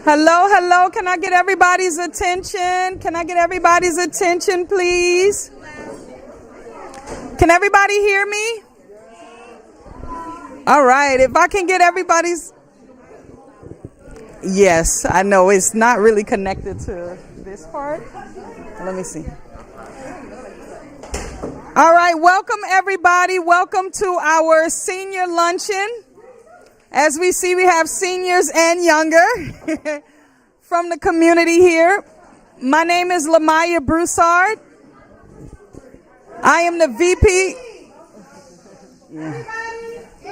Hello, hello. Can I get everybody's attention? Can I get everybody's attention, please? Can everybody hear me? All right. If I can get everybody's... Yes, I know it's not really connected to this part. Let me see. All right. Welcome, everybody. Welcome to our senior luncheon. As we see, we have seniors and younger from the community here. My name is Lamaya Broussard. I am the VP. Yeah.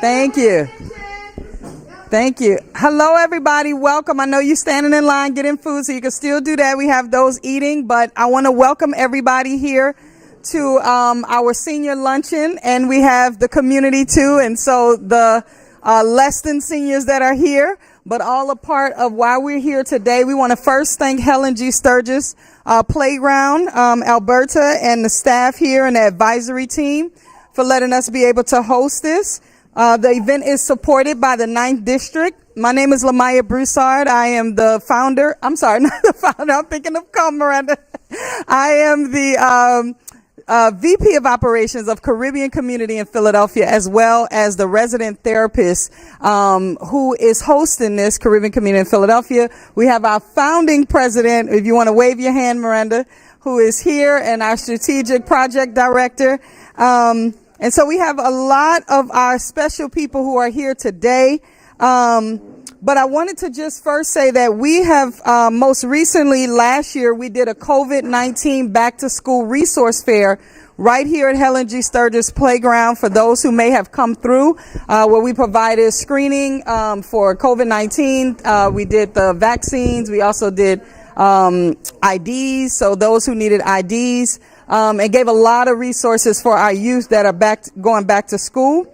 Thank you. Thank you. Hello, everybody. Welcome. I know you're standing in line getting food, so you can still do that. We have those eating, but I want to welcome everybody here to our senior luncheon, and we have the community too, and so the less than seniors that are here, but all a part of why we're here today. We want to first thank Helen G. Sturgis Playground, Alberta, and the staff here and the advisory team for letting us be able to host this. The event is supported by the 9th District. My name is Lamaya Broussard. I am the founder. I'm sorry, not the founder. I'm thinking of Miranda. I am the VP of Operations of Caribbean Community in Philadelphia, as well as the resident therapist who is hosting this Caribbean Community in Philadelphia. We have our founding president, if you want to wave your hand, Miranda, who is here, and our strategic project director. And so we have a lot of our special people who are here today. But I wanted to just first say that we have most recently, last year, we did a COVID-19 back to school resource fair right here at Helen G. Sturgis Playground for those who may have come through, where we provided screening for COVID-19. We did the vaccines. We also did IDs, so those who needed IDs, and gave a lot of resources for our youth that are going back to school.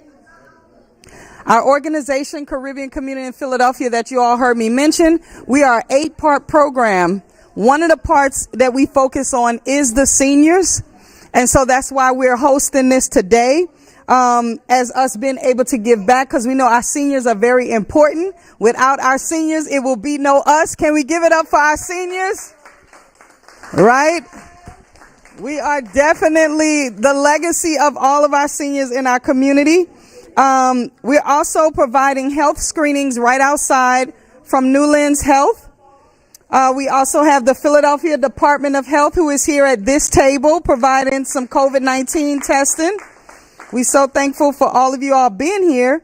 Our organization, Caribbean Community in Philadelphia, that you all heard me mention, we are an 8-part program. One of the parts that we focus on is the seniors. And so that's why we're hosting this today, as us being able to give back, because we know our seniors are very important. Without our seniors, it will be no us. Can we give it up for our seniors? Right? We are definitely the legacy of all of our seniors in our community. We're also providing health screenings right outside from Newlands Health. We also have the Philadelphia Department of Health, who is here at this table providing some COVID-19 testing. We're so thankful for all of you all being here.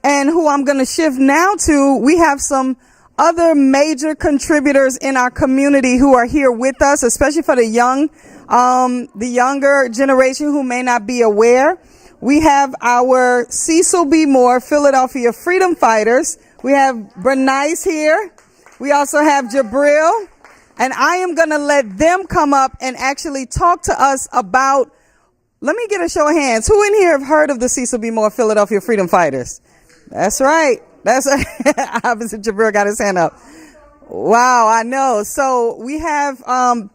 And who I'm going to shift now to, we have some other major contributors in our community who are here with us, especially for the younger generation who may not be aware. We have our Cecil B. Moore Philadelphia Freedom Fighters. We have Bernice here. We also have Jabril. And I am going to let them come up and actually talk to us about, let me get a show of hands. Who in here have heard of the Cecil B. Moore Philadelphia Freedom Fighters? That's right. That's right. Opposite Jabril got his hand up. Wow, I know. So we have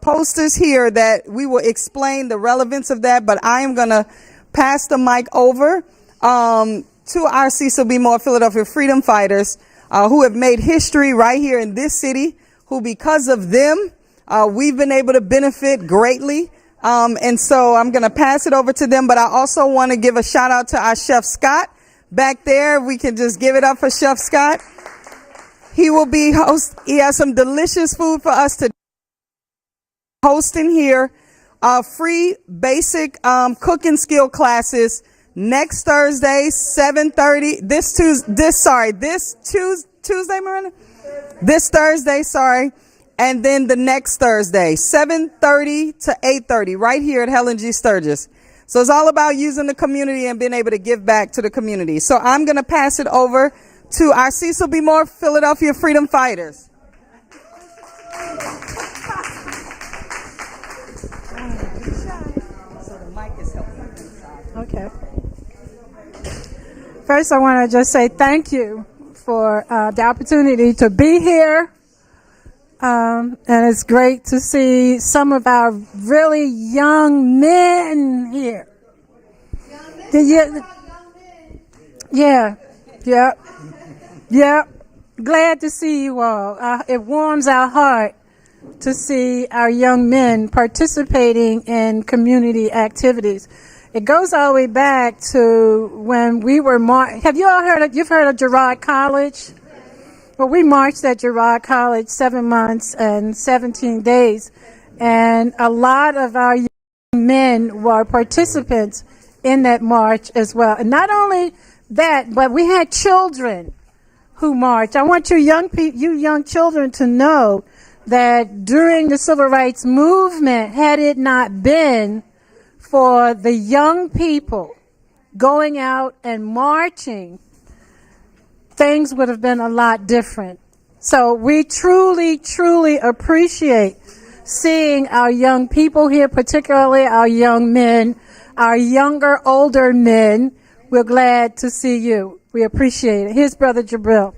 posters here that we will explain the relevance of that, but I am going to pass the mic over to our Cecil B. Moore Philadelphia Freedom Fighters who have made history right here in this city, who because of them, we've been able to benefit greatly. And so I'm going to pass it over to them. But I also want to give a shout out to our Chef Scott back there. We can just give it up for Chef Scott. He will be he has some delicious food for us to hosting here. Free basic cooking skill classes next Thursday, 7:30. This Tuesday, Miranda? This Thursday, sorry. And then the next Thursday, 7:30 to 8:30, right here at Helen G. Sturgis. So it's all about using the community and being able to give back to the community. So I'm going to pass it over to our Cecil B. Moore Philadelphia Freedom Fighters. Okay. First, I want to just say thank you for the opportunity to be here. And it's great to see some of our really young men here. Yeah. glad to see you all. It warms our heart to see our young men participating in community activities. It goes all the way back to when we were have you all you've heard of Girard College? Well, we marched at Girard College 7 months and 17 days, and a lot of our young men were participants in that march as well. And not only that, but we had children who marched. I want you young children to know that during the Civil Rights Movement, had it not been for the young people going out and marching, things would have been a lot different. So we truly, truly appreciate seeing our young people here, particularly our young men, our younger, older men. We're glad to see you. We appreciate it. Here's Brother Jabril.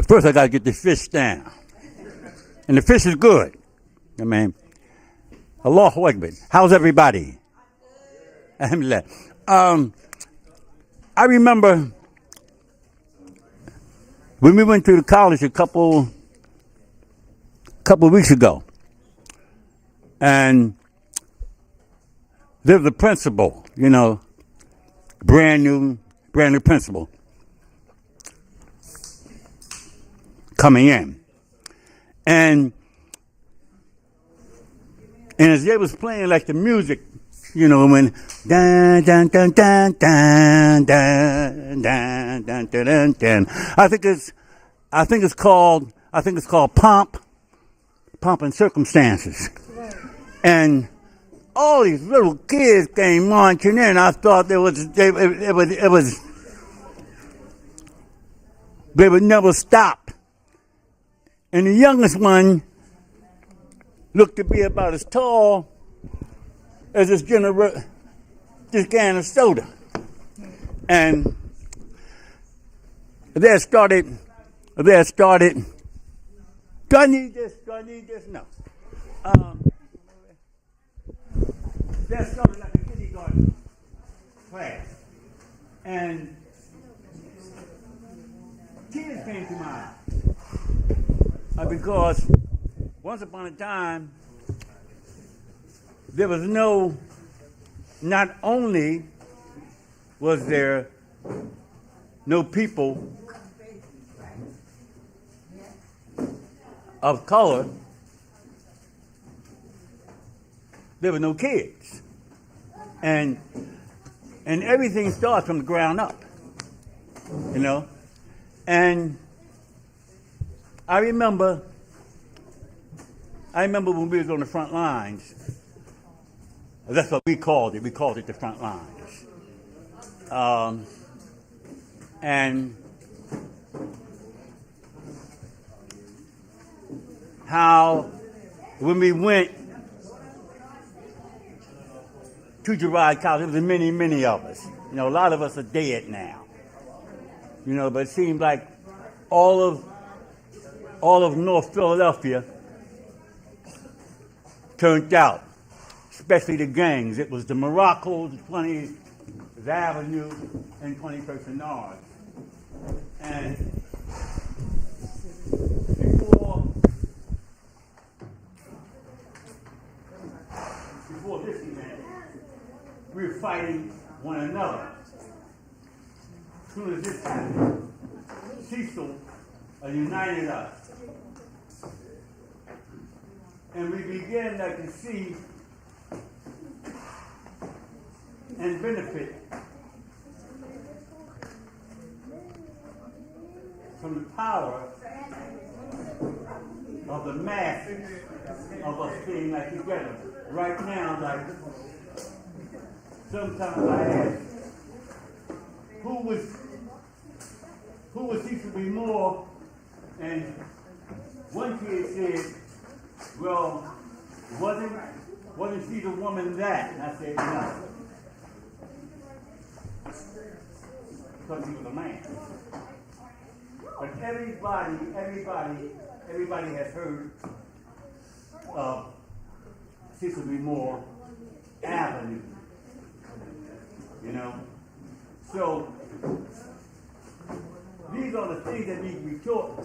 First, I got to get the fish down. And the fish is good. I mean, Allahu Akbar. How's everybody? Alhamdulillah. I remember when we went to the college a couple of weeks ago. And there was a principal, brand new principal coming in. And as they was playing like the music, when dun dun dun dun dun dun dun dun dun dun. I think it's called Pomp and Circumstances. And all these little kids came marching in. I thought they would never stop. And the youngest one looked to be about as tall as this can of soda. And there started, do I need this? No. That started like a kindergarten class. And tears came to my eyes. Because once upon a time, there was not only was there no people of color, there were no kids. And everything starts from the ground up, And I remember when we was on the front lines. That's what we called it. We called it the front lines. And how when we went to Girard College, there was many, many of us. A lot of us are dead now. But it seemed like all of North Philadelphia turned out, especially the gangs. It was the Moroccos, 20th Avenue, and 21st and North. And before this event, we were fighting one another. As soon as this happened, Cecil united us. And we began to see and benefit from the power of the masses of us being together. Right now, sometimes I ask, who was Cecil B. Moore? And one kid said, well, wasn't she the woman that? And I said, no. Because he was a man. But everybody has heard of Cecil B. Moore Avenue. you know. So these are the things that need to be taught.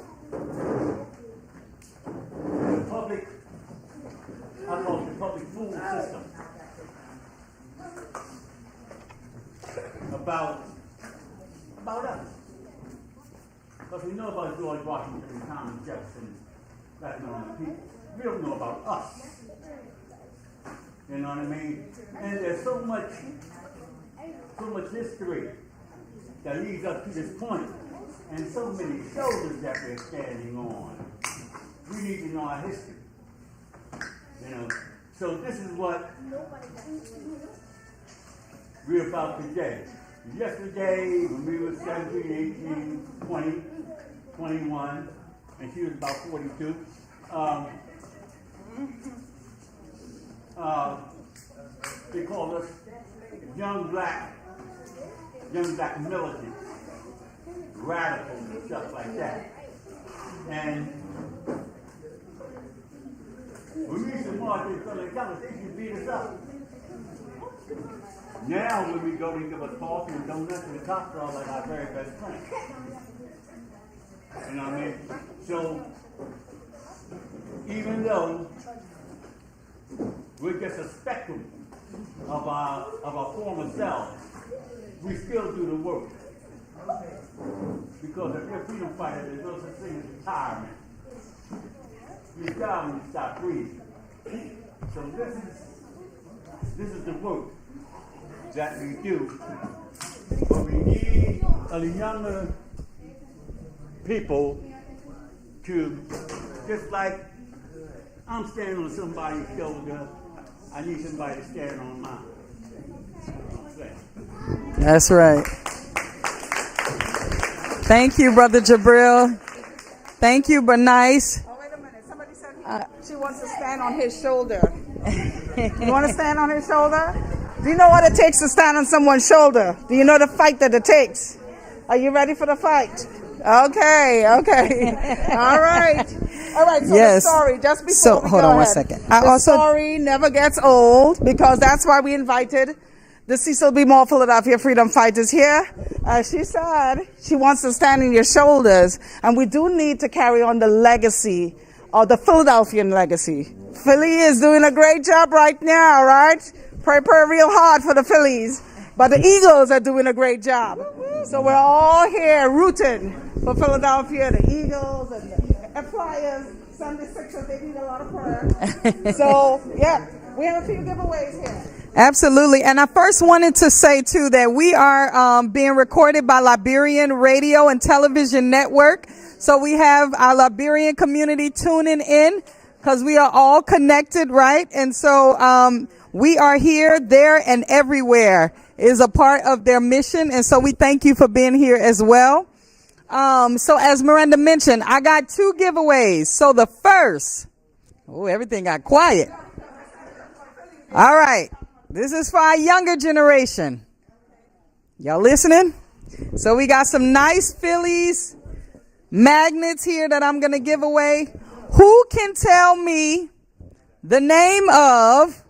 The public, I call it the public school system, about us. Because we know about George Washington and Thomas Jefferson, that normal people. We don't know about us. You know what I mean? And there's so much history that leads up to this point, and so many shoulders that we're standing on. We need to know our history. You know, so this is what we're about today. Yesterday, when we were 17, 18, 20, 21, and she was about 42, they called us young black militants, radicals and stuff like that. And when we used to march in front of the college, they used to beat us up. Now when we go to give a talk and donuts, and the cops are like our very best friends. You know what I mean? So even though we're just a spectrum of our former selves, we still do the work. Because if you're a freedom fighter, there's no such thing as retirement. You die when you stop breathing. So this is the work that we do. But we need the younger people to, just like I'm standing on somebody's shoulder, I need somebody to stand on mine. That's right. Thank you, Brother Jabril. Thank you, Bernice. Oh, wait a minute. Somebody said she wants to stand on his shoulder. You want to stand on his shoulder? Do you know what it takes to stand on someone's shoulder? Do you know the fight that it takes? Are you ready for the fight? Okay. All right. So Yes. the story, just before So, we hold go on one ahead, second. The story never gets old, because that's why we invited the Cecil B. Moore Philadelphia Freedom Fighters here. She said she wants to stand on your shoulders, and we do need to carry on the legacy, or the Philadelphian legacy. Philly is doing a great job right now, right? Pray real hard for the Phillies. But the Eagles are doing a great job. So we're all here rooting for Philadelphia, the Eagles, and the Flyers, Sunday Sixers. They need a lot of prayer. So, yeah, we have a few giveaways here. Absolutely. And I first wanted to say, too, that we are being recorded by Liberian Radio and Television Network. So we have our Liberian community tuning in, because we are all connected, right? And so we are here, there, and everywhere is a part of their mission. And so we thank you for being here as well. So as Miranda mentioned, I got 2 giveaways. So the first, everything got quiet. All right. This is for our younger generation. Y'all listening? So we got some nice Phillies magnets here that I'm going to give away. Who can tell me the name of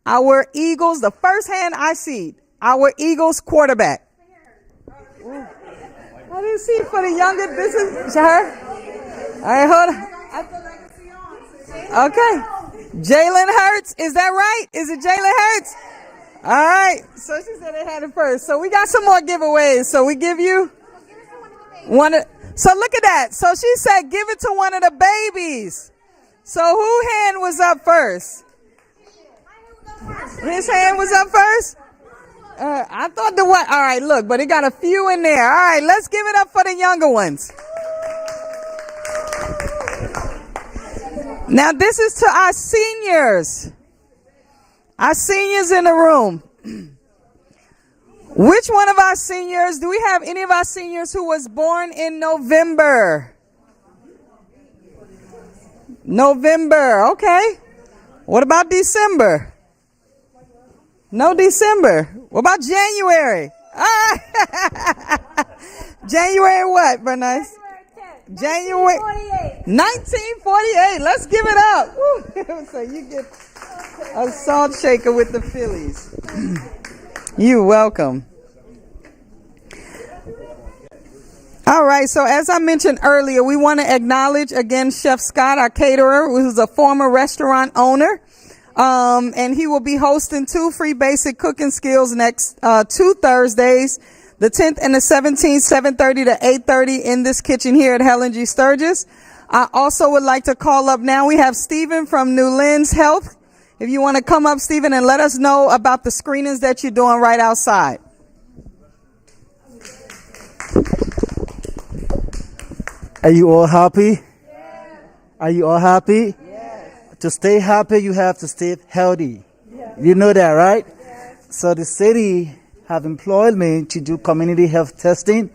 our Eagles, the first hand I see, our Eagles quarterback? Ooh. I didn't see it for the younger. This is her. All right, hold on. Okay. Jalen Hurts. Is that right? Is it Jalen Hurts? All right. So she said they had it first. So we got some more giveaways. So we give you one. So look at that. So she said give it to one of the babies. So who hand was up first? His hand was up first? I thought the what? All right, look, but it got a few in there. All right, let's give it up for the younger ones. Now this is to our seniors. Our seniors in the room. Which one of our seniors, do we have any of our seniors who was born in November? November, okay. What about December? No December. What about January? January what, Bernice? January 1948. Let's give it up. Woo. So you get a salt shaker with the Phillies. You're welcome. All right, so as I mentioned earlier, we want to acknowledge again Chef Scott, our caterer, who's a former restaurant owner. And he will be hosting 2 free basic cooking skills next 2 Thursdays, the 10th and the 17th, 7:30 to 8:30 in this kitchen here at Helen G. Sturgis. I also would like to call up now. We have Stephen from New Lens Health. If you want to come up, Stephen, and let us know about the screenings that you're doing right outside. Are you all happy? Yes. Are you all happy? Yes. To stay happy, you have to stay healthy. Yes. You know that, right? Yes. So the city have employed me to do community health testing,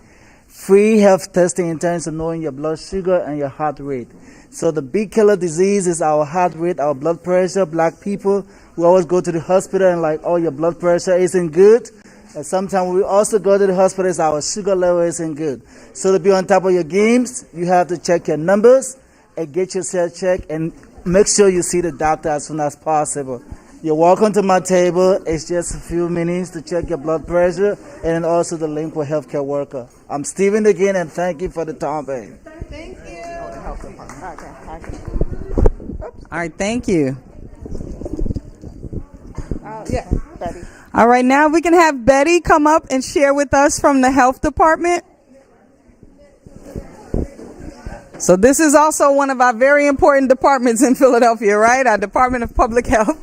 free health testing in terms of knowing your blood sugar and your heart rate. So the big killer disease is our heart rate, our blood pressure. Black people, we always go to the hospital and like, oh, your blood pressure isn't good. And sometimes we also go to the hospital, our sugar level isn't good. So to be on top of your games, you have to check your numbers and get yourself checked and make sure you see the doctor as soon as possible. You're welcome to my table. It's just a few minutes to check your blood pressure and also the link with healthcare worker. I'm Stephen again, and thank you for the time, babe. Thank you. All right, thank you. Yeah, Betty. All right, now we can have Betty come up and share with us from the health department. So this is also one of our very important departments in Philadelphia, right? Our Department of Public Health.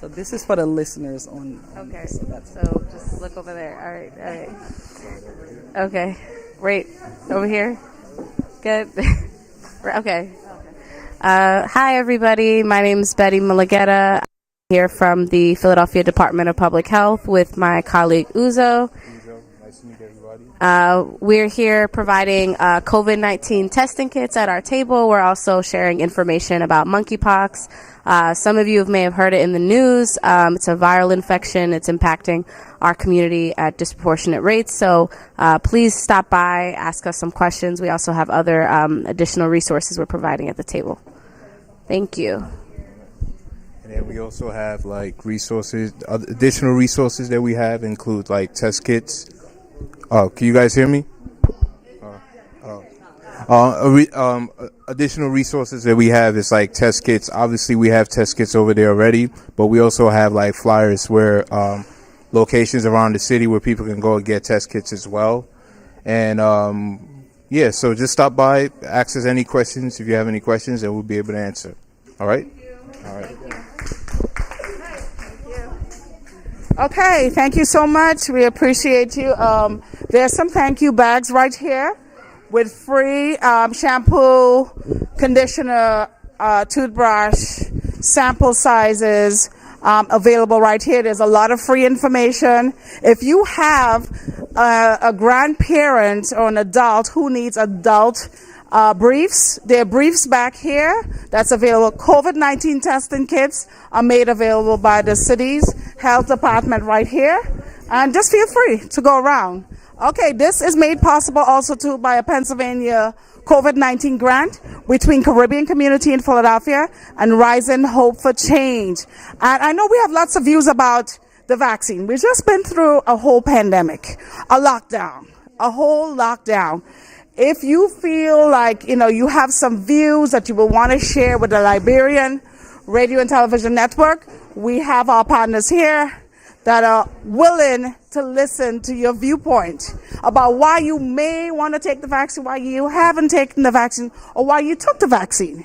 So this is for the listeners on. Okay, so just look over there. All right. Okay, right over here. Good. Okay. Hi, everybody. My name is Betty Mulugeta. I'm here from the Philadelphia Department of Public Health with my colleague Uzo. Nice to meet everybody. We're here providing COVID-19 testing kits at our table. We're also sharing information about monkeypox. Some of you may have heard it in the news. It's a viral infection. It's impacting our community at disproportionate rates. So please stop by, ask us some questions. We also have other additional resources we're providing at the table. Thank you. And then we also have like resources, additional resources that we have include like test kits. Can you guys hear me? Additional resources that we have is like test kits. Obviously, we have test kits over there already, but we also have like flyers where locations around the city where people can go and get test kits as well. And yeah, so just stop by, ask us any questions if you have any questions, and we'll be able to answer. All right? All right. Okay, thank you so much. We appreciate you. There's some thank you bags right here with free shampoo, conditioner, toothbrush, sample sizes available right here. There's a lot of free information. If you have a grandparent or an adult who needs adult briefs, there are briefs back here that's available. COVID-19 testing kits are made available by the city's health department right here. And just feel free to go around. Okay, this is made possible also too by a Pennsylvania COVID-19 grant between Caribbean Community in Philadelphia and Rising Hope for Change. And I know we have lots of views about the vaccine. We've just been through a whole pandemic, a whole lockdown. If you feel like, you have some views that you will want to share with the Liberian Radio and Television Network, we have our partners here that are willing to listen to your viewpoint about why you may want to take the vaccine, why you haven't taken the vaccine, or why you took the vaccine.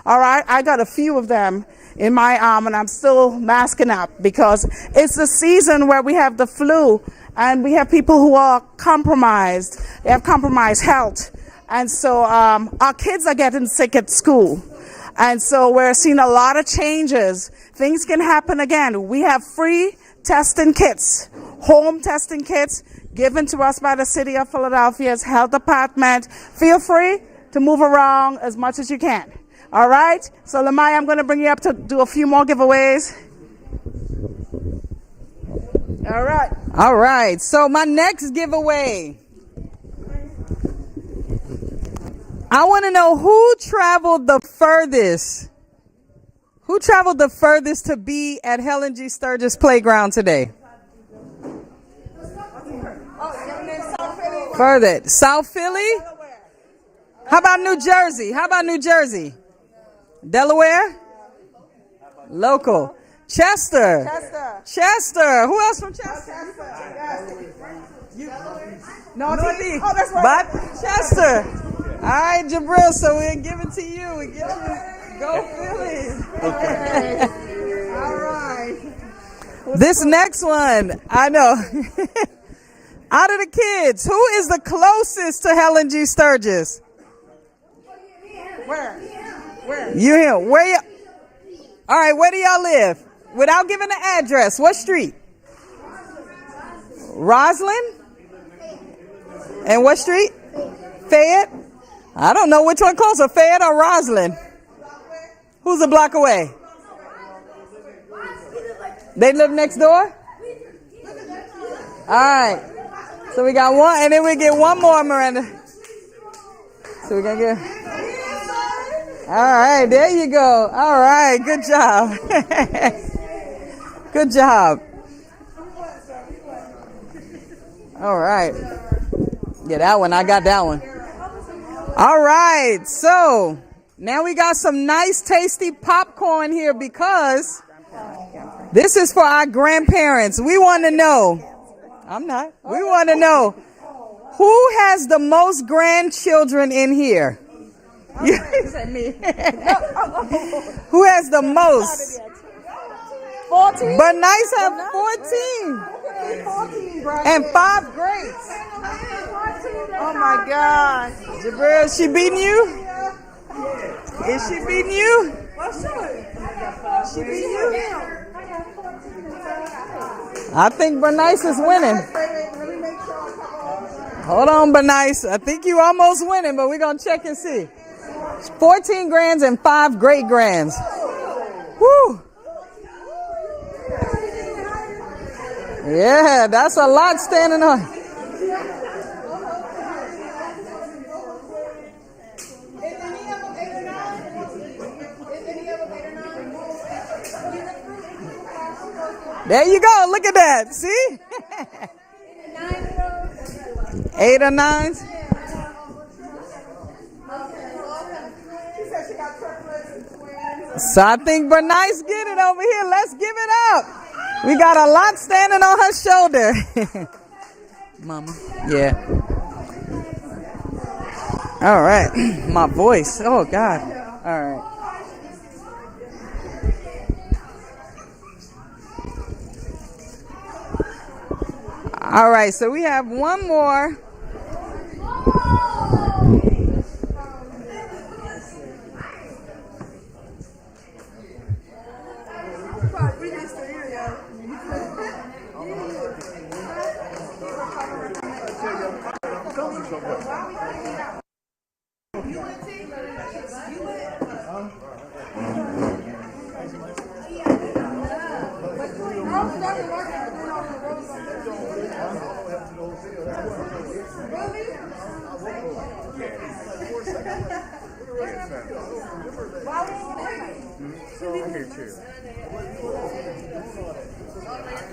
All right, I got a few of them in my arm, and I'm still masking up because it's the season where we have the flu, and we have people who are compromised. They have compromised health, and so our kids are getting sick at school. And so we're seeing a lot of changes. Things can happen again. We have free testing kits, home testing kits given to us by the city of Philadelphia's health department. Feel free to move around as much as you can. All right? So Lamaya, I'm going to bring you up to do a few more giveaways. All right. All right. So my next giveaway. I want to know who traveled the furthest. Who traveled the furthest to be at Helen G. Sturgis Playground today? Further. South Philly? How about New Jersey? How about New Jersey? Delaware? Local. Chester. Chester. Who else from Chester? Northeast. Oh, that's right. But Chester. All right, Jabril, so we'll give it to you. We get you. Go Phillies. All right. This next one, I know. Out of the kids, who is the closest to Helen G. Sturgis? Where? You here? Where you? All right, where do y'all live? Without giving the address, what street? Roslyn? And what street? Fayette? I don't know which one closer, Fayette or Roslyn. Who's a block away? They live next door? All right. So we got one, and then we get one more, Miranda. So we're going to get... All right, there you go. All right, good job. Good job. All right. Yeah, that one, I got that one. All right, so now we got some nice, tasty popcorn here because this is for our grandparents. We want to know. We want to know who has the most grandchildren in here? You said me. Who has the most? 14. But nice have 14. And 5 grades. Oh my God. Jabril, is she beating you? Is she beating you? She beating you? I think Bernice is winning. Hold on, Bernice. I think you almost winning, but we're going to check and see. 14 grands and 5 great grands. Woo! Yeah, that's a lot standing on. There you go. Look at that. See? 8 or 9. So I think Bernice get it over here. Let's give it up. We got a lot standing on her shoulder. Mama. Yeah. All right. My voice. Oh, God. All right. All right. So we have one more.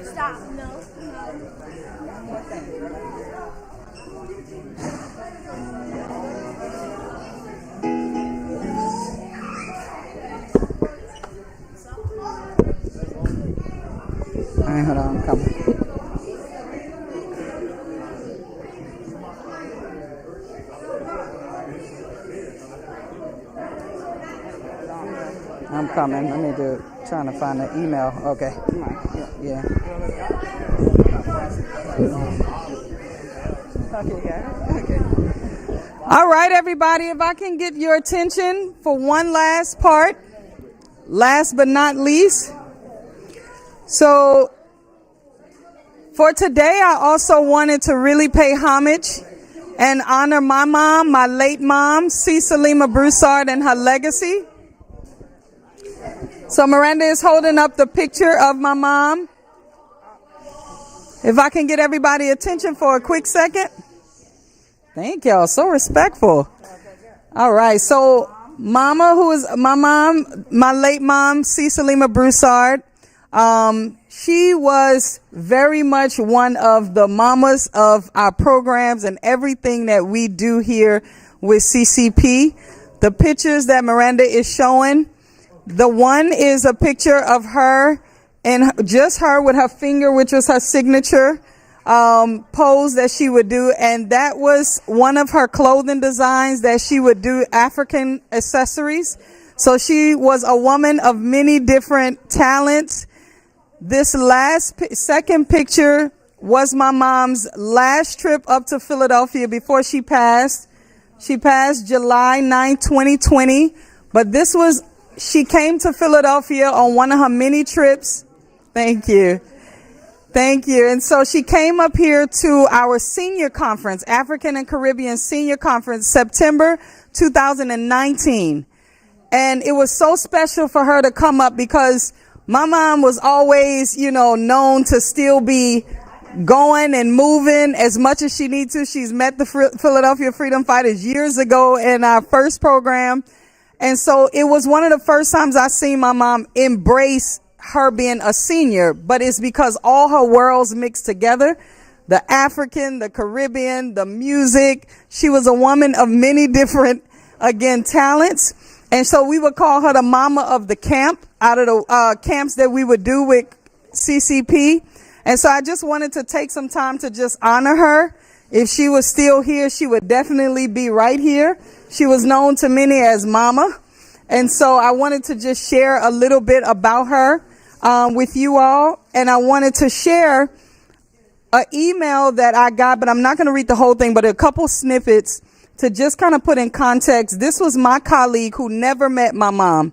Stop. No. All right, hold on, I'm coming. I'm coming. Let me do. Trying to find the email. Okay. Yeah. Okay. All right, everybody. If I can get your attention for one last part, last but not least. So for today, I also wanted to really pay homage and honor my mom, my late mom, Cecilima Broussard, and her legacy. So Miranda is holding up the picture of my mom. If I can get everybody attention for a quick second. Thank y'all. So respectful. All right. So Mama, who is my mom, my late mom, Cecilima Broussard. She was very much one of the mamas of our programs and everything that we do here with CCP. The pictures that Miranda is showing, the one is a picture of her and just her with her finger, which was her signature pose that she would do. And that was one of her clothing designs that she would do, African accessories. So she was a woman of many different talents. This second picture was my mom's last trip up to Philadelphia before she passed. She passed July 9, 2020. But she came to Philadelphia on one of her many trips. Thank you. Thank you. And so she came up here to our senior conference, African and Caribbean Senior Conference, September 2019. And it was so special for her to come up because my mom was always, known to still be going and moving as much as she needs to. She's met the Philadelphia Freedom Fighters years ago in our first program. And so it was one of the first times I seen my mom embrace her being a senior, but it's because all her worlds mixed together. The African, the Caribbean, the music. She was a woman of many different, talents. And so we would call her the mama of the camp out of the camps that we would do with CCP. And so I just wanted to take some time to just honor her. If she was still here, she would definitely be right here. She was known to many as Mama. And so I wanted to just share a little bit about her with you all. And I wanted to share an email that I got, but I'm not going to read the whole thing, but a couple snippets to just kind of put in context. This was my colleague who never met my mom.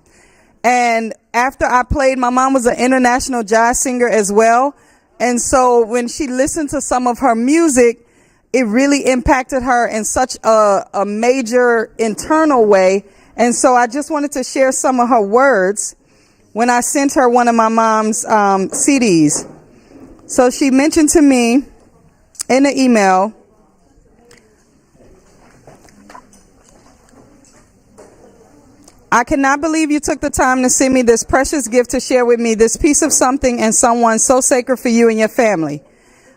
And after I played, my mom was an international jazz singer as well. And so when she listened to some of her music, it really impacted her in such a major internal way. And so I just wanted to share some of her words when I sent her one of my mom's CDs. So she mentioned to me in the email, I cannot believe you took the time to send me this precious gift to share with me this piece of something and someone so sacred for you and your family.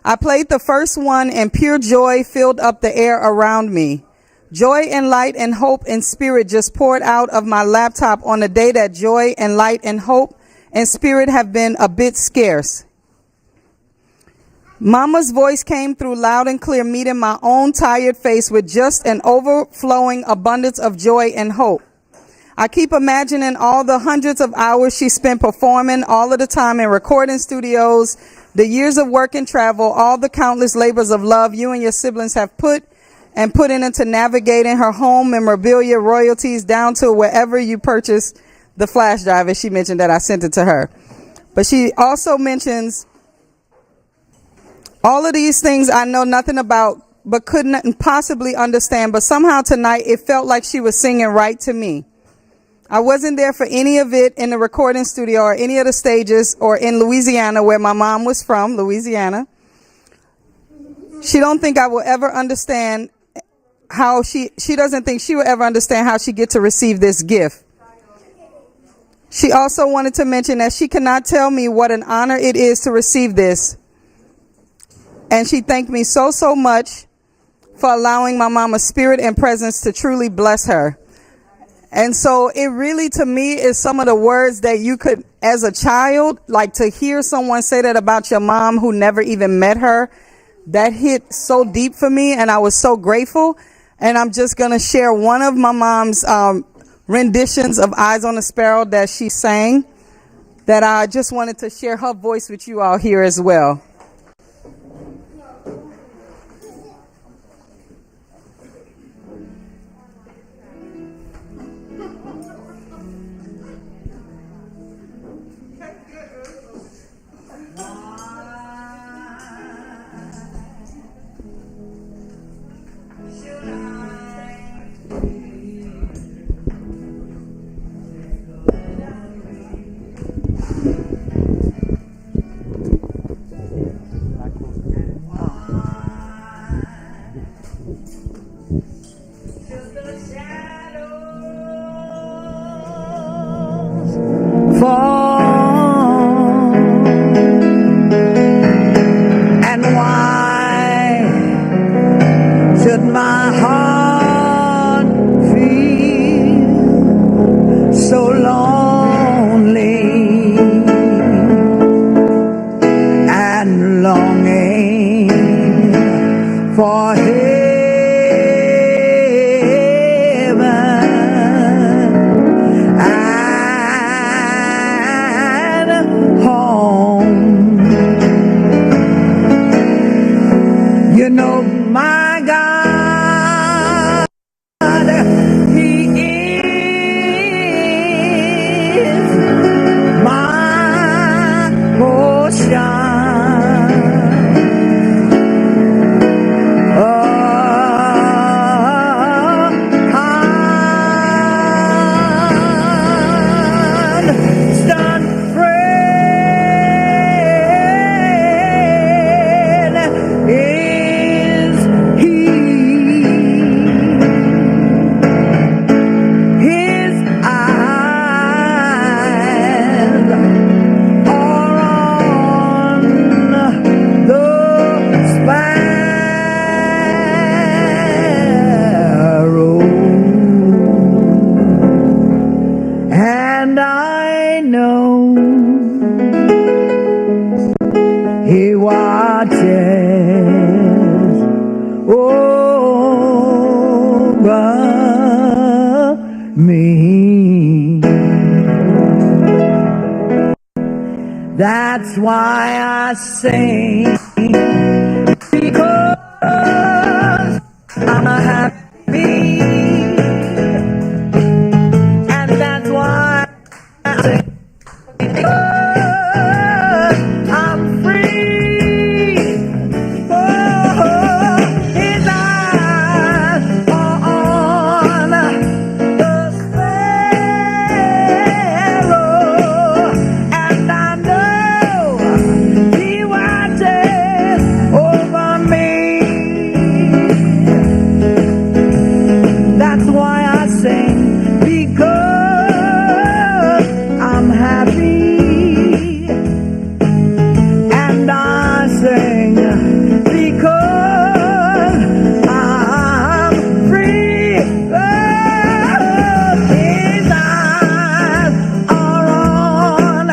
I played the first one and pure joy filled up the air around me. Joy and light and hope and spirit just poured out of my laptop on the day that joy and light and hope and spirit have been a bit scarce. Mama's voice came through loud and clear, meeting my own tired face with just an overflowing abundance of joy and hope. I keep imagining all the hundreds of hours she spent performing, all of the time in recording studios, the years of work and travel, all the countless labors of love you and your siblings have put into navigating her home, memorabilia, royalties, down to wherever you purchased the flash drive, as she mentioned that I sent it to her. But she also mentions all of these things I know nothing about, but couldn't possibly understand. But somehow tonight it felt like she was singing right to me. I wasn't there for any of it in the recording studio or any of the stages or in Louisiana, where my mom was from, Louisiana. She don't think I will ever understand how she doesn't think she will ever understand how she get to receive this gift. She also wanted to mention that she cannot tell me what an honor it is to receive this. And she thanked me so much for allowing my mama's spirit and presence to truly bless her. And so it really, to me, is some of the words that you could, as a child, like to hear someone say that about your mom who never even met her, that hit so deep for me, and I was so grateful. And I'm just going to share one of my mom's renditions of Eyes on a Sparrow that she sang, that I just wanted to share her voice with you all here as well. for heaven and home. You know, my God, He is my portion. And I know He watches over me. That's why I sing, because I'm happy. And that's why I sing, because I'm free. Oh, His eyes are on the sparrow, and I know He watches over me. That's why I sing, because I'm happy. And I sing because I'm free. Oh, His eyes are on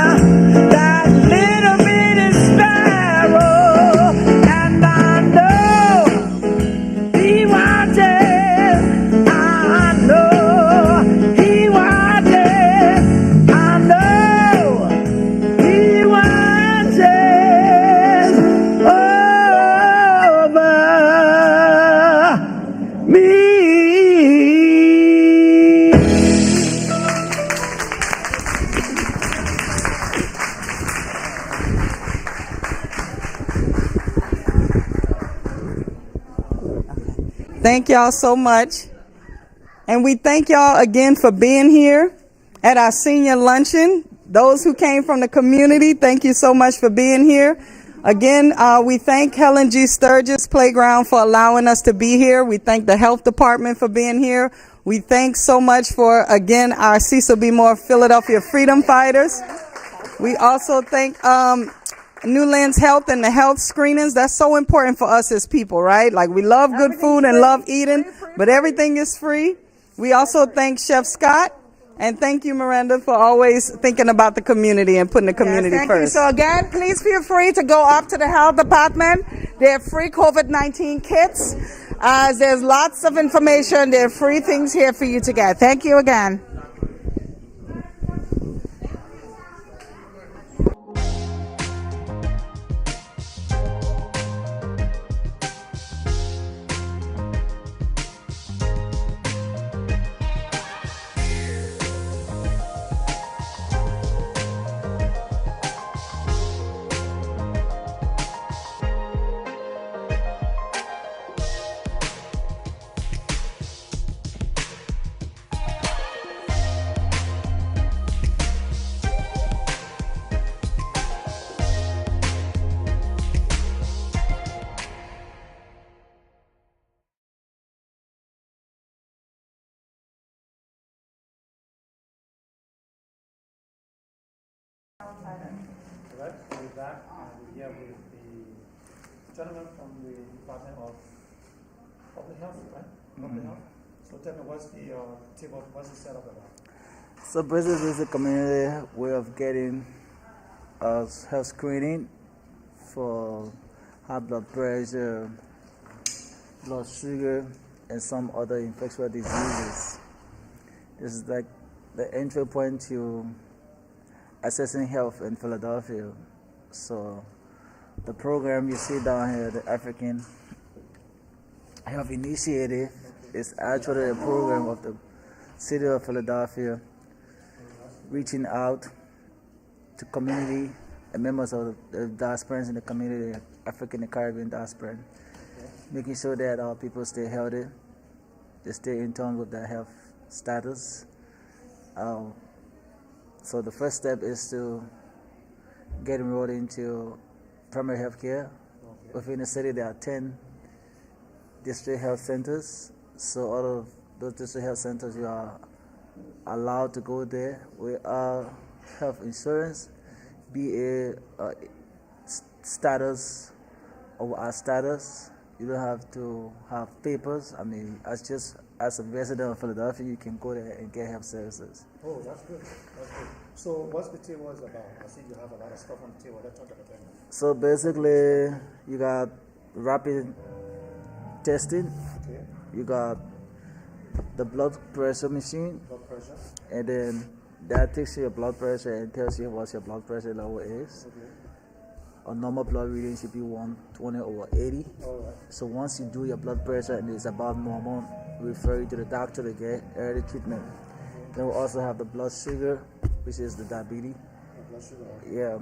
that little bitty sparrow, and I know He watches. I know He watches. I know He watches over me. Thank y'all so much. And we thank y'all again for being here at our senior luncheon. Those who came from the community, thank you so much for being here. Again, we thank Helen G. Sturgis Playground for allowing us to be here. We thank the health department for being here. We thank so much for, again, our Cecil B. Moore Philadelphia Freedom Fighters. We also thank Newlands Health and the health screenings. That's so important for us as people, right? Like, we love good food and love eating, but everything is free. We also thank Chef Scott, and thank you, Miranda, for always thinking about the community and putting the community Thank you. first. So again, please feel free to go up to the health department. They have free COVID-19 kits. There's lots of information. There are free things here for you to get. Thank you again. Correct. With that, we're here with the gentleman from the Department of Public Health, right? Public Health. So tell me, what's the table? What's the setup about? So basically, it's a community way of getting health screening for high blood pressure, blood sugar, and some other infectious diseases. This is like the entry point to assessing health in Philadelphia. So the program you see down here, the African Health Initiative, is actually a program of the city of Philadelphia reaching out to community and members of the diasporans in the community, African and Caribbean diaspora, making sure that our people stay healthy, they stay in tune with their health status. So the first step is to get enrolled into primary health care. Within the city, there are 10 district health centers. So out of those district health centers, you are allowed to go there with our health insurance, be a status or our status. You don't have to have papers. I mean, as a resident of Philadelphia, you can go there and get health services. Oh, that's good. That's good. So what's the table is about? I see you have a lot of stuff on the table. Let's talk about that. So basically, you got rapid testing. Okay. You got the blood pressure machine. Blood pressure. And then that takes your blood pressure and tells you what your blood pressure level is. Okay. A normal blood reading should be 120 over 80. All right. So once you do your blood pressure and it's above normal, we refer you to the doctor to get early treatment. Then we also have the blood sugar, which is the diabetes. Blood sugar. Yeah.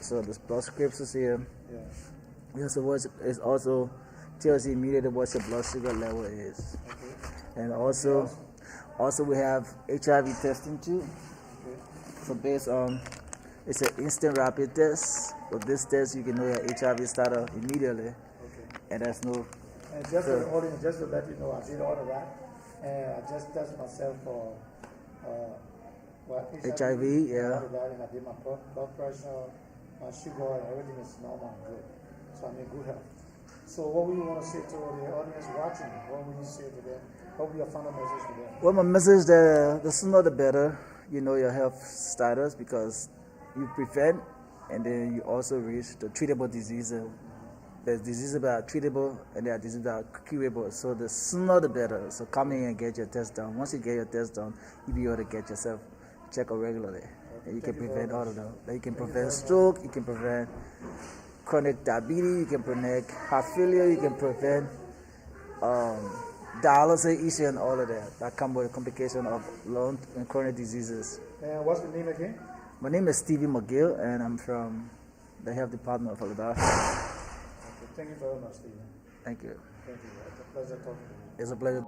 So the blood scripts is here. Yeah. It also tells you immediately what your blood sugar level is. Okay. And also we have HIV testing too. Okay. So based on, it's an instant rapid test. With this test, you can know your HIV status immediately. Okay. And there's no. And just for the audience, just to let you know, I did all of that, and I just tested myself for HIV, yeah. All of that, and I did my blood pressure, my sugar, and everything is normal and good. So I'm in good health. So what would you want to say to the audience watching? What would you say to them? What would be your final message to them? Well, my message that the sooner the better you know your health status, because you prevent and then you also reach the treatable diseases. There's diseases that are treatable and there are diseases that are curable. So the sooner the better. So come in and get your test done. Once you get your test done, you'll be able to get yourself checked out regularly. And you can prevent all of them. You can prevent stroke, you can prevent chronic diabetes, you can prevent heart failure, you can prevent dialysis issue and all of that come with a complication of lung and chronic diseases. And what's the name again? My name is Stevie McGill, and I'm from the Health Department of Philadelphia. Okay, thank you very much, Stephen. Thank you. Thank you. It's a pleasure talking to you. It's a pleasure.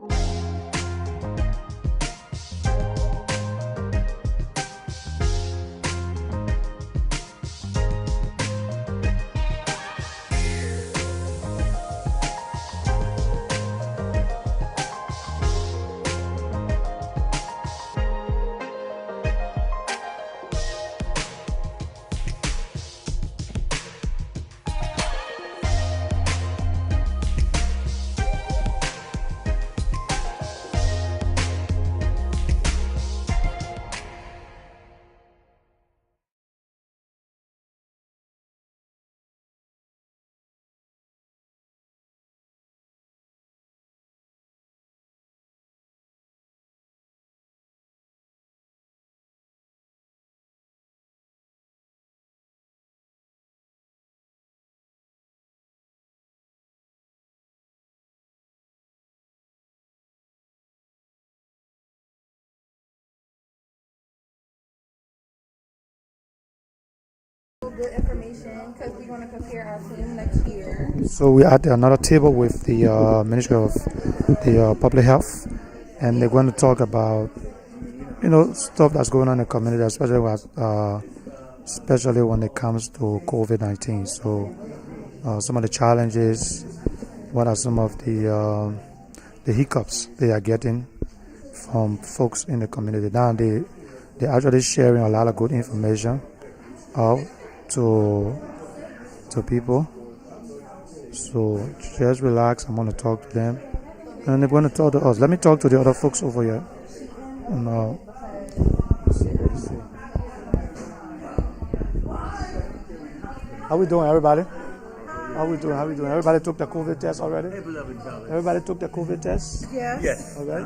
Good information because we're going to compare our team next year. So we're at another table with the Ministry of the Public Health, and they're going to talk about, stuff that's going on in the community, especially when it comes to COVID-19. So some of the challenges, what are some of the hiccups they are getting from folks in the community. Now they're actually sharing a lot of good information out to people. So just relax. I'm going to talk to them, and they're going to talk to us. Let me talk to the other folks over here. How we doing, everybody? How we doing? How we doing? Everybody took the COVID test already? Everybody took the COVID test? Yes. Yes. Okay.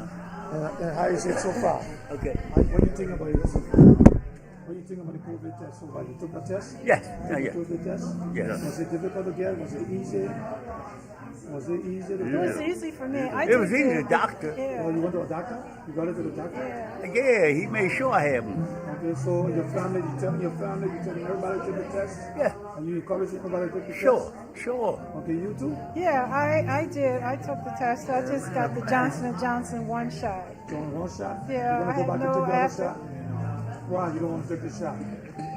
And how is it so far? Okay. What do you think about it? What do you think about the COVID test so far? You took the test? Yes. The Yeah. COVID test? Yes. Was it difficult to get? Was it easy? Was it easy to It get? was easy for me. It was easy. The doctor. Oh, you went to a doctor? You got it to the doctor? Yeah, he made sure I had them. Okay, so your family, you telling everybody to take the test? Yeah. And you encourage everybody to take the test? Sure. Okay, you too? Yeah, I did. I took the test. I just got the Johnson & Johnson one shot. Doing one shot? Yeah, You I want to had go back no and take the other after. shot? Why? You don't want to take the shot?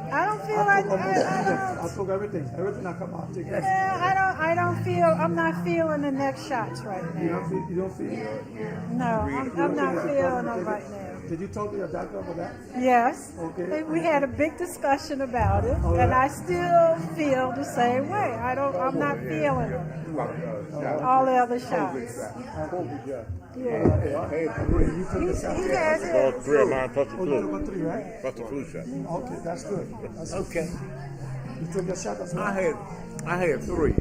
I don't feel like I took everything. Everything I come out, take it. yeah, I don't feel. I'm not feeling the next shots right You now. don't feel No, I'm not feeling them right now. Did you talk to your doctor about that? Yes. Okay. We had a big discussion about it, All and right. I still feel the same way. I'm not feeling all the other shots. Yeah. You took the shot. He has it. All three of mine plus the Oh, you took flu. a 3, right? Plus the flu shot. Okay, that's good. That's good. Okay. You took your shot as well? I had 3.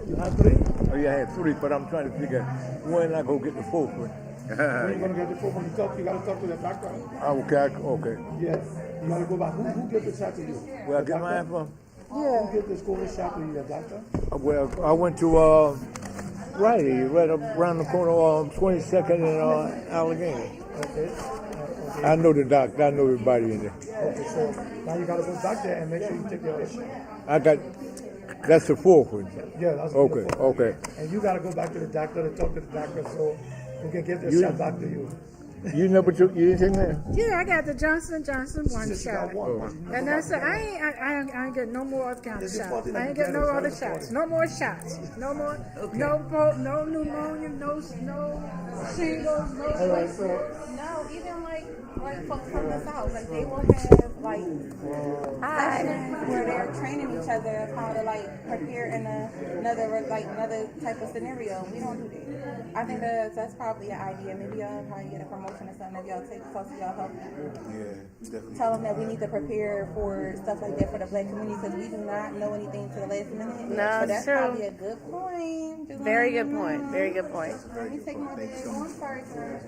You had 3? Oh yeah, I had 3, but I'm trying to figure when I go get the 4th one. When you going to get the 4th one? You got to talk to the doctor. Okay. Yes. You got to go back. Who gave the shot to you? Where I The get doctor? mine from? Who gave this COVID shot to you, the doctor? Well, I went to right around the corner, 22nd and Allegheny. Okay. I know the doctor. I know everybody in there. Okay, so now you got to go back there and make sure you take your other shot. That's the 4th one. Yeah, that's Okay, the 4th. okay. And you got to go back to the doctor to talk to the doctor so we can get the You- shot back to you. You never took, you didn't take that? Yeah, I got the Johnson & Johnson one Just shot. got one. And that's it. I ain't get no more kind of It's shots. important I that ain't you get get no it other first. shots. No more shots. No more. No pneumonia. No shingles. No. All right, so No, even like folks from the south, like they will have like sessions where they're training each other of how to like prepare in another type of scenario. We don't do that. I think that's probably an idea. Maybe y'all probably get a promotion or something if y'all talk to y'all help. Yeah, definitely. Tell them that we need to prepare for stuff like that for the black community because we do not know anything to the last minute. No, but it's that's true. probably a good point. Very good point. Very good point. Let me take my bag. I'm sorry, sir.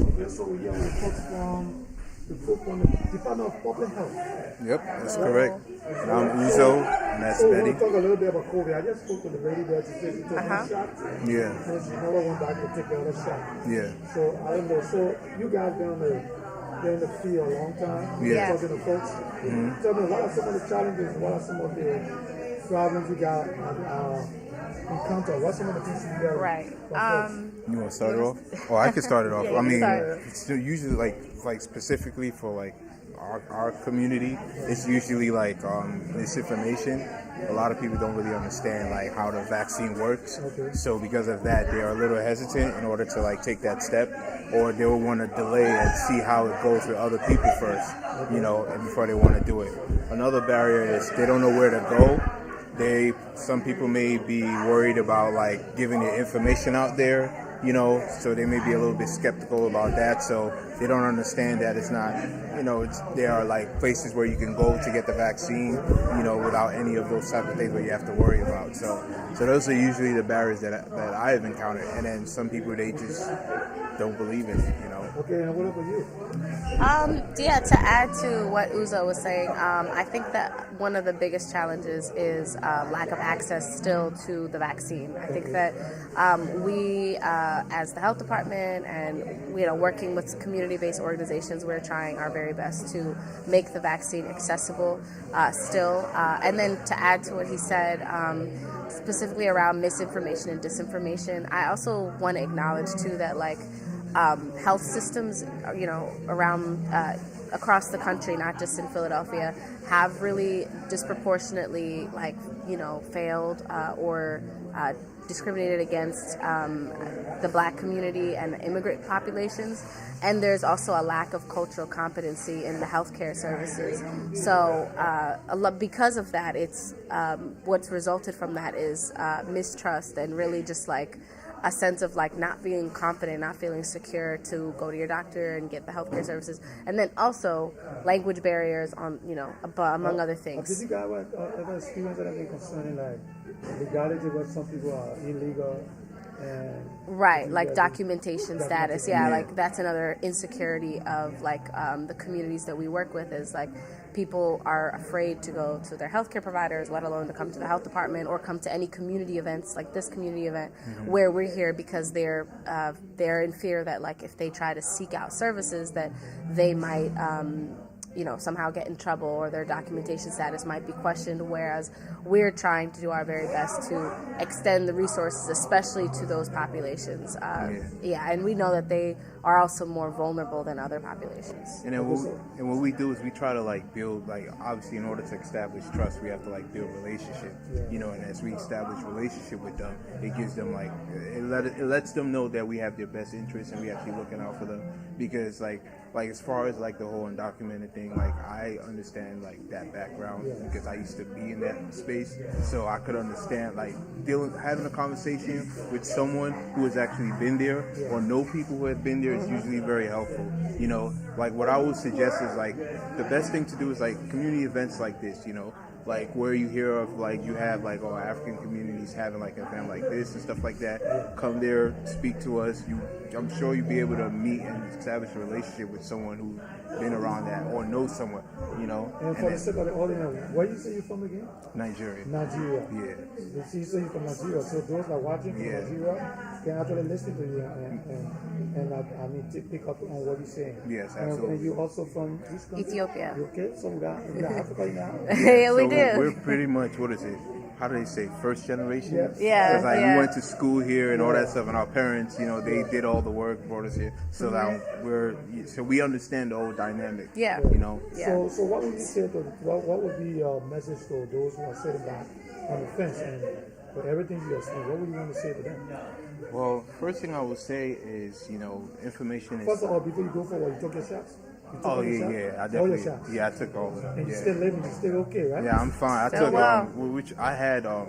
okay, so we have folks from the Department of Public Health. Yep, that's correct. And I'm Uzo, and that's So we Betty. want to talk a little bit about COVID. I just spoke to the lady there. She said she took one shot. Yeah, And she never went back to take the other shot. yeah. So I don't know. So you guys been in the field a long time. Yeah. Talking to folks. Tell me, what are some of the challenges? What are some of the problems you got encounter? What's some of the things you got? Right. You want to start it off? Oh, I can start it off. Yeah, you I can mean, start. it's still usually like specifically for like our community, it's usually like misinformation. A lot of people don't really understand like how the vaccine works. So because of that, they are a little hesitant in order to like take that step, or they will want to delay and see how it goes with other people first, you know, and before they want to do it. Another barrier is they don't know where to go. Some people may be worried about like giving their information out there, you know, so they may be a little bit skeptical about that. So they don't understand that it's not, you know, there are like places where you can go to get the vaccine, you know, without any of those type of things where you have to worry about. So those are usually the barriers that I have encountered. And then some people, they just don't believe in it, you know. Okay, and what about you? Yeah, to add to what Uzo was saying, I think that one of the biggest challenges is lack of access still to the vaccine. I think that we, as the health department and, you know, working with community-based organizations, we're trying our very best to make the vaccine accessible still. And then to add to what he said, specifically around misinformation and disinformation, I also want to acknowledge, too, that, like, health systems, you know, around across the country, not just in Philadelphia, have really disproportionately, like, you know, failed or discriminated against the Black community and immigrant populations. And there's also a lack of cultural competency in the healthcare services. So because of that, it's what's resulted from that is mistrust and really just like a sense of like not feeling confident, not feeling secure to go to your doctor and get the healthcare services, and then also language barriers on, you know, among other Did things. you guys ever experience anything concerning like legality where some people are illegal? And Right, like documentation status. Yeah, Yeah. like that's another insecurity of like the communities that we work with is like people are afraid to go to their healthcare providers, let alone to come to the health department or come to any community events like this community event where we're here because they're in fear that like if they try to seek out services that they might you know, somehow get in trouble or their documentation status might be questioned, whereas we're trying to do our very best to extend the resources, especially to those populations. Yeah, and we know that they are also more vulnerable than other populations. And then what we do is we try to like build, like, obviously in order to establish trust, we have to like build relationship, you know, and as we establish relationship with them, it gives them like, it lets them know that we have their best interests and we actually looking out for them, because like as far as like the whole undocumented thing, like I understand like that background because I used to be in that space, so I could understand like having a conversation with someone who has actually been there or know people who have been there is usually very helpful. You know, like what I would suggest is like the best thing to do is like community events like this, you know, like where you hear of like you have like African communities having like an event like this and stuff like that. Come there, speak to us. I'm sure you'll be able to meet and establish a relationship with someone who's been around that or knows someone, you know. And for the sake of the audience, where you say you're from again? Nigeria. Nigeria. Yeah. You say you're from Nigeria, so those that are watching from Nigeria can actually listen to you and I mean pick up on what you're saying. Yes, absolutely. And you're also from which country? Ethiopia. Okay, so we got Africa now. Yeah, we So do. we're pretty much, what is it? How do they say? First generation? Yeah, It's like yeah. we went to school here and all that stuff, and our parents, you know, they did all the work, brought us here. So now we understand the whole dynamic. Yeah. You know. Yeah. So what would you say to what would be your message to those who are sitting back on the fence and with everything you have seen? What would you want to say to them? Well, first thing I would say is, you know, information is. First of all, before you go forward, you took your shots. You took Oh all your yeah, shots? yeah. I All definitely. your shots. Yeah, I took all of them. And you're Yeah. still living, you're still okay, right? Yeah, I'm fine. I Still took well. which I had a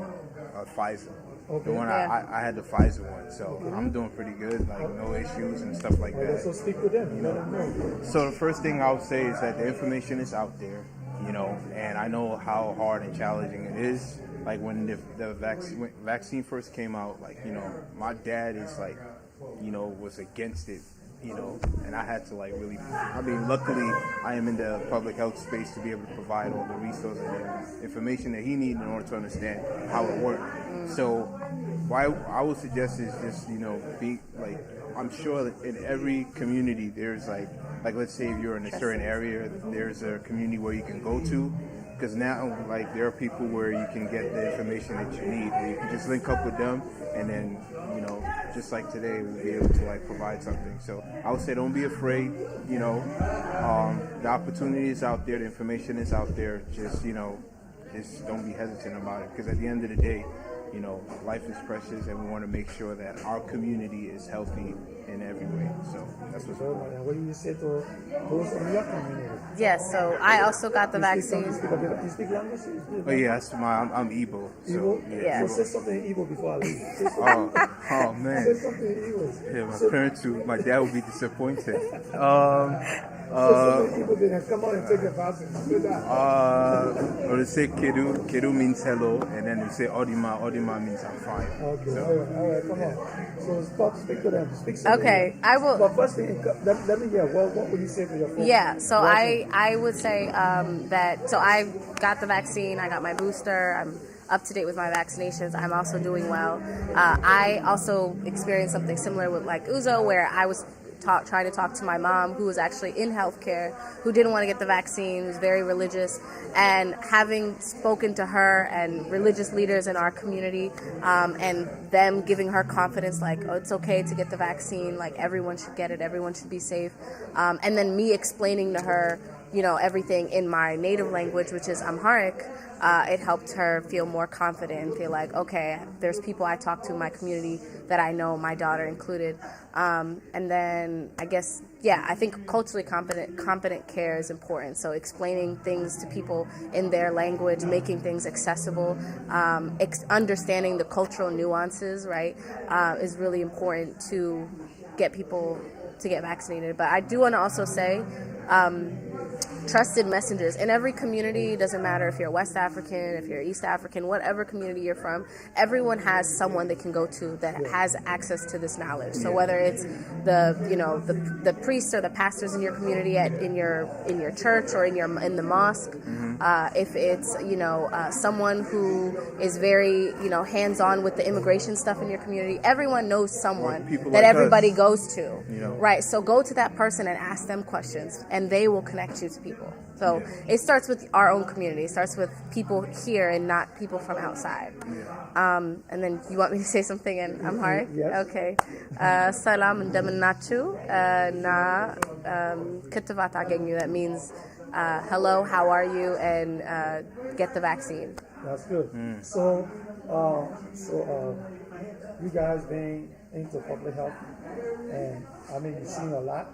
Pfizer. Okay. The one Yeah. I had the Pfizer one, so I'm doing pretty good. Like no issues and stuff like that. So speak with them, let them know. So the first thing I would say is that the information is out there, you know, and I know how hard and challenging it is. Like when the vaccine first came out, like, you know, my dad is like, you know, was against it, you know, and I had to like really, I mean, luckily I am in the public health space to be able to provide all the resources and information that he needs in order to understand how it works. So what I would suggest is just, you know, be like, I'm sure that in every community there's like let's say if you're in a certain area, there's a community where you can go to. Because now, like, there are people where you can get the information that you need, where you can just link up with them, and then, you know, just like today, we'll be able to, like, provide something. So I would say don't be afraid, you know. The opportunity is out there, the information is out there. Just, you know, just don't be hesitant about it. Because at the end of the day, you know, life is precious, and we want to make sure that our community is healthy in every way. So that's what's So, what do you say to those from your community? Yes, so I also got the vaccine. You speak language? Oh yeah, that's I'm Igbo. So, Igbo? Yeah. So say something in Igbo before I leave. Say something, Oh man. say something in Igbo. Yeah, my dad would be disappointed. Say something in Igbo, then come on and take the vaccine. Say that. Or they say kedu means hello, and then they say odima means I'm fine. Okay, all right, come on. So speak to them. Speak something. Okay, I will. But first thing, let me hear. What would you say to your friends? Yeah, so I would say that, so I got the vaccine, I got my booster, I'm up to date with my vaccinations, I'm also doing well. I also experienced something similar with like Uzo, where I was trying to talk to my mom, who was actually in healthcare, who didn't want to get the vaccine, who's very religious, and having spoken to her and religious leaders in our community, and them giving her confidence, like, oh, it's okay to get the vaccine, like everyone should get it, everyone should be safe, and then me explaining to her everything in my native language, which is Amharic, it helped her feel more confident and feel like, okay, there's people I talk to in my community that I know, my daughter included. And then I guess, I think culturally competent care is important. So explaining things to people in their language, making things accessible, understanding the cultural nuances, right, is really important to get people to get vaccinated. But I do want to also say, trusted messengers in every community. Doesn't matter if you're West African, if you're East African, whatever community you're from, everyone has someone they can go to that has access to this knowledge. So whether it's the priests or the pastors in your community, in your church or in the mosque, if it's someone who is very hands-on with the immigration stuff in your community, everyone knows someone that like everybody us, goes to, right? So go to that person and ask them questions, and they will connect you to people. So it starts with our own community. It starts with people here and not people from outside. And then you want me to say something in Amharic? Yes. Okay. Salam እንደምናችሁ na ክትባት አገኙ. That means hello, how are you, and get the vaccine. That's good. So you guys being into public health, and I mean, you've seen a lot.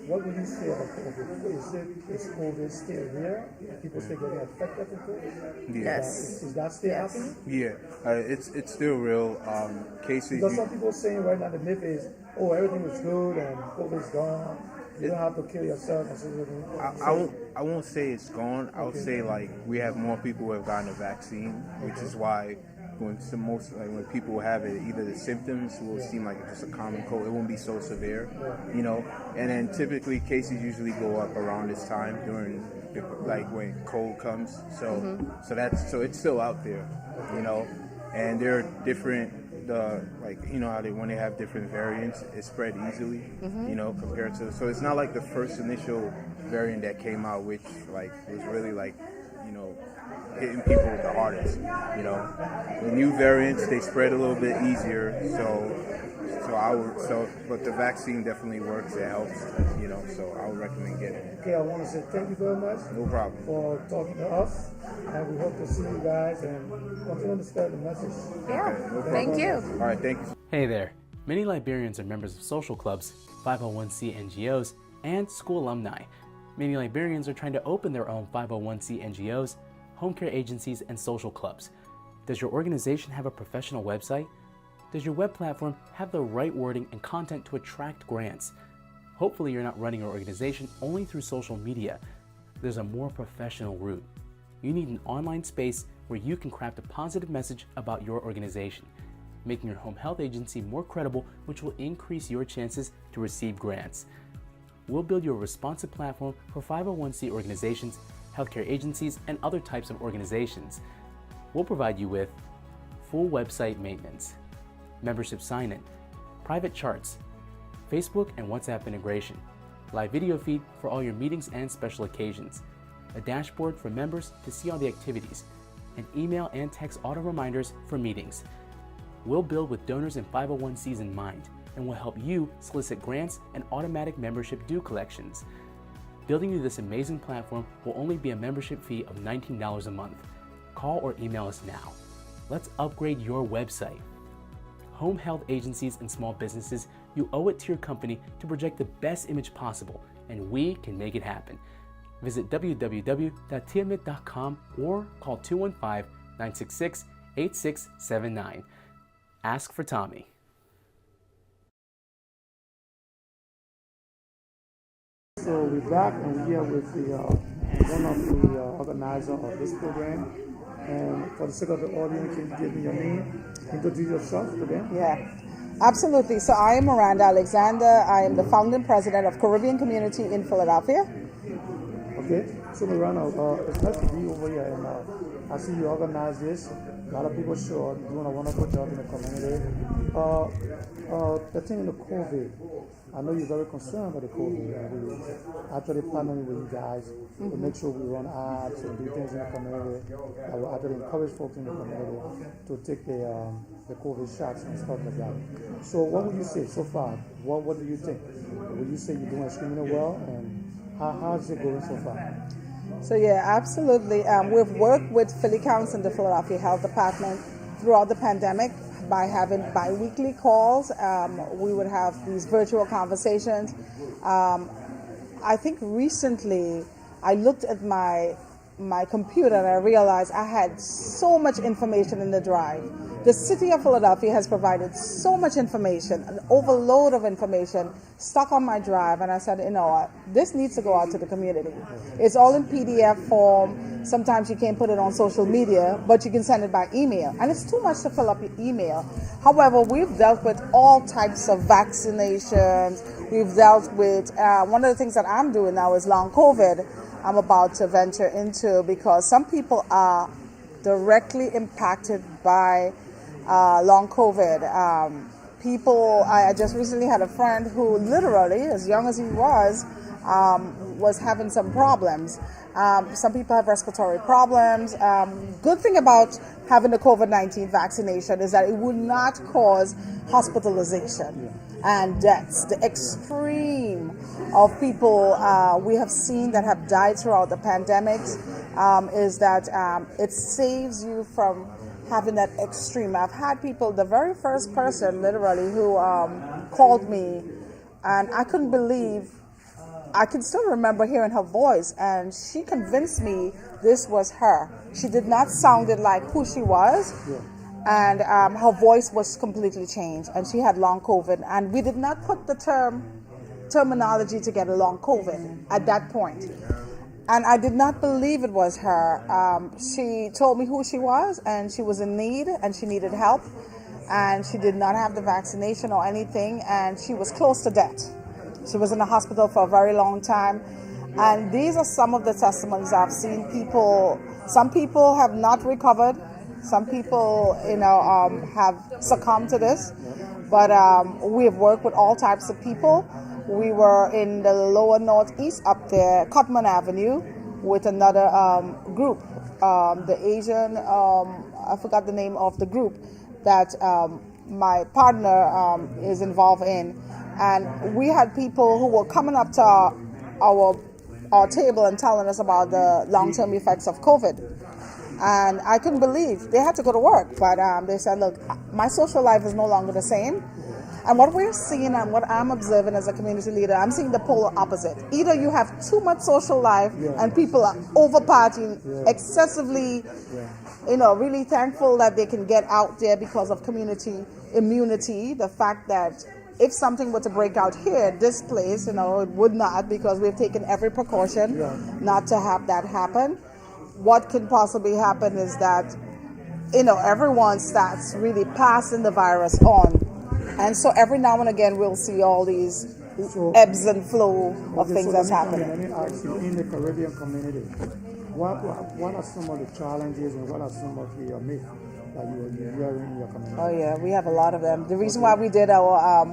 What would you say about COVID? Is COVID still here? Are people still getting affected with COVID? Yes. Is that still happening? Yeah, it's still real. Cases. Because some people saying right now the myth is, oh, everything is good and COVID's gone. You don't have to kill yourself. I won't say it's gone. I would say like we have more people who have gotten a vaccine, which is why when people have it, either the symptoms will seem like it's just a common cold. It won't be so severe, And then typically cases usually go up around this time during when cold comes. So it's still out there, And there are different. How when they have different variants, it spread easily, compared to. So it's not like the first initial variant that came out, which was really hitting people the hardest. The new variants, they spread a little bit easier. But the vaccine definitely works. It helps. So I would recommend getting it. Okay, I want to say thank you very much. No problem. For talking to us, and we hope to see you guys and continue to spread the message. Yeah. Okay, no problem. Thank you. All right, thank you. Hey there. Many Liberians are members of social clubs, 501c NGOs, and school alumni. Many Liberians are trying to open their own 501c NGOs, home care agencies, and social clubs. Does your organization have a professional website? Does your web platform have the right wording and content to attract grants? Hopefully you're not running your organization only through social media. There's a more professional route. You need an online space where you can craft a positive message about your organization, making your home health agency more credible, which will increase your chances to receive grants. We'll build you a responsive platform for 501c organizations, healthcare agencies, and other types of organizations. We'll provide you with full website maintenance, membership sign-in, private charts, Facebook and WhatsApp integration, live video feed for all your meetings and special occasions, a dashboard for members to see all the activities, and email and text auto reminders for meetings. We'll build with donors and 501c in mind, and will help you solicit grants and automatic membership due collections. Building you this amazing platform will only be a membership fee of $19 a month. Call or email us now. Let's upgrade your website. Home health agencies and small businesses, you owe it to your company to project the best image possible, and we can make it happen. Visit www.tiamit.com or call 215-966-8679. Ask for Tommy. So we're back and we're here with one of the organizers of this program. And for the sake of the audience, can you give me your name? Introduce yourself to them. Yeah, absolutely. So I am Miranda Alexander. I am the founding president of Caribbean Community in Philadelphia. Okay, so Miranda, it's nice to be over here, and I see you organize this. A lot of people sure doing a wonderful job in the community. The thing in the COVID, I know you're very concerned about the COVID. We actually partnering with you guys to make sure we run ads and do things in the community. I will actually encourage folks in the community to take the COVID shots and stuff like that. So what would you say so far? What do you think? Would you say you're doing extremely well? And How's it going so far? So yeah, absolutely. We've worked with Philly Council and the Philadelphia Health Department throughout the pandemic by having bi-weekly calls. We would have these virtual conversations. I think recently I looked at my computer and I realized I had so much information in the drive. The city of Philadelphia has provided so much information, an overload of information stuck on my drive, and I said, you know what, this needs to go out to the community. It's all in PDF form. Sometimes you can't put it on social media, but you can send it by email, and it's too much to fill up your email. However, we've dealt with all types of vaccinations. We've dealt with, one of the things that I'm doing now is long COVID. I'm about to venture into, because some people are directly impacted by long COVID. I just recently had a friend who literally, as young as he was having some problems. Some people have respiratory problems. Good thing about having the COVID-19 vaccination is that it would not cause hospitalization and deaths. The extreme of people we have seen that have died throughout the pandemic is that it saves you from having that extreme. I've had people, the very first person literally who called me, and I couldn't believe, I can still remember hearing her voice, and she convinced me this was her. She did not sound like who she was, and her voice was completely changed, and she had long COVID, and we did not put the terminology together, long COVID, at that point. And I did not believe it was her. She told me who she was, and she was in need, and she needed help, and she did not have the vaccination or anything, and she was close to death. She was in the hospital for a very long time. And these are some of the testimonies I've seen. Some people have not recovered. Some people, have succumbed to this. But we have worked with all types of people. We were in the lower northeast up there, Cutman Avenue, with another group, the Asian, I forgot the name of the group that my partner is involved in. And we had people who were coming up to our table and telling us about the long-term effects of COVID. And I couldn't believe they had to go to work. But they said, look, my social life is no longer the same. And what we're seeing and what I'm observing as a community leader, I'm seeing the polar opposite. Either you have too much social life and people are over partying excessively, really thankful that they can get out there because of community immunity. The fact that if something were to break out here, this place, it would not, because we've taken every precaution not to have that happen. What can possibly happen is that, everyone starts really passing the virus on. And so every now and again, we'll see all these ebbs and flow of things that's happening. Let me ask you, in the Caribbean community, what are some of the challenges and what are some of the myths that you're hearing in your community? Oh yeah, we have a lot of them. The reason why we did our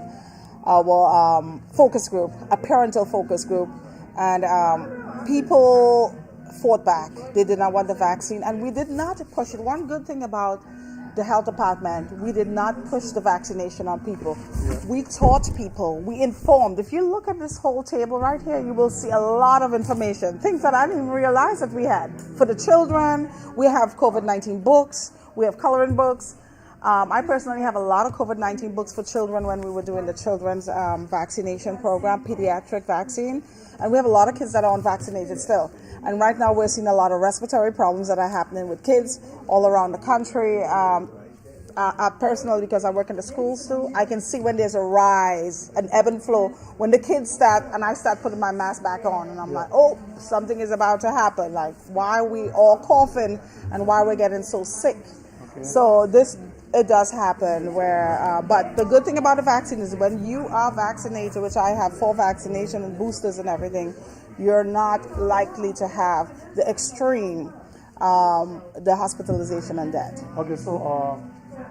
focus group, a parental focus group, and people fought back. They did not want the vaccine, and we did not push it. One good thing about the health department, we did not push the vaccination on people. We taught people, we informed. If you look at this whole table right here, you will see a lot of information, things that I didn't even realize that we had. For the children, we have COVID-19 books, we have coloring books. I personally have a lot of COVID-19 books for children when we were doing the children's vaccination program, pediatric vaccine. And we have a lot of kids that are unvaccinated still. And right now we're seeing a lot of respiratory problems that are happening with kids all around the country. I personally, because I work in the schools too, I can see when there's a rise, an ebb and flow. When the kids start, and I start putting my mask back on, and I'm like, oh, something is about to happen. Like, why are we all coughing and why we're getting so sick? Okay. So it does happen where, but the good thing about the vaccine is when you are vaccinated, which I have 4 vaccination and boosters and everything, you're not likely to have the extreme, the hospitalization and death. Okay, so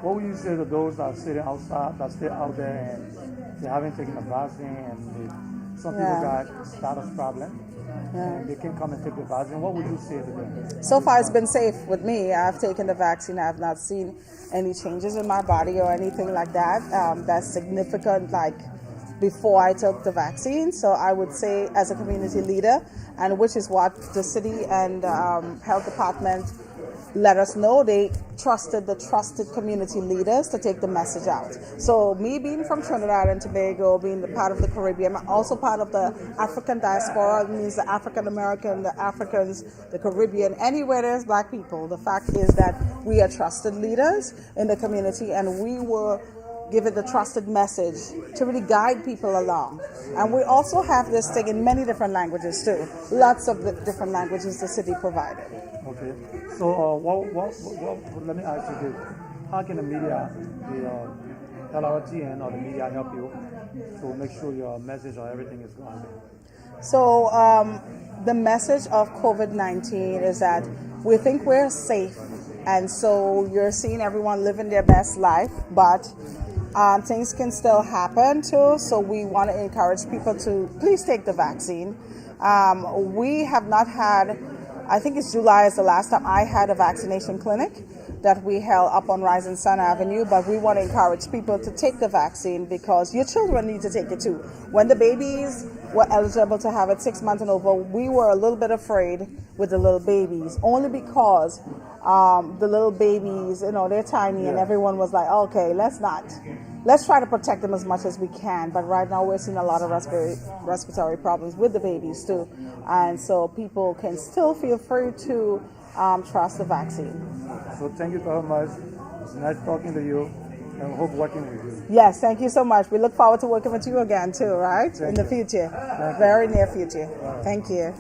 what would you say to those that are sitting outside, that stay out there and they haven't taken the vaccine and some people got status problem and they can come and take the vaccine? What would you say to them? So far, it's been safe with me. I've taken the vaccine. I've not seen any changes in my body or anything like that. That's significant, like before I took the vaccine. So I would say as a community leader, and which is what the city and health department let us know, they trusted the trusted community leaders to take the message out. So me being from Trinidad and Tobago, being the part of the Caribbean, I'm also part of the African diaspora, means the African American, the Africans, the Caribbean, anywhere there's black people. The fact is that we are trusted leaders in the community, and we will give it the trusted message to really guide people along. And we also have this thing in many different languages too. Lots of the different languages the city provided. Okay. So, let me ask you this. How can the media, the LRTN or the media help you to make sure your message or everything is going? So, the message of COVID-19 is that we think we're safe. And so you're seeing everyone living their best life, but things can still happen too. So we want to encourage people to please take the vaccine. We have not had, I think it's July is the last time I had a vaccination clinic that we held up on Rising Sun Avenue, but we want to encourage people to take the vaccine because your children need to take it too. When the babies were eligible to have it 6 months and over, we were a little bit afraid with the little babies, only because the little babies, they're tiny, and everyone was like, okay, let's try to protect them as much as we can. But right now we're seeing a lot of respiratory problems with the babies too. And so people can still feel free to trust the vaccine. So thank you very much. It's nice talking to you, and hope working with you. Yes, thank you so much. We look forward to working with you again too, right? In the future. Very near future. Thank you.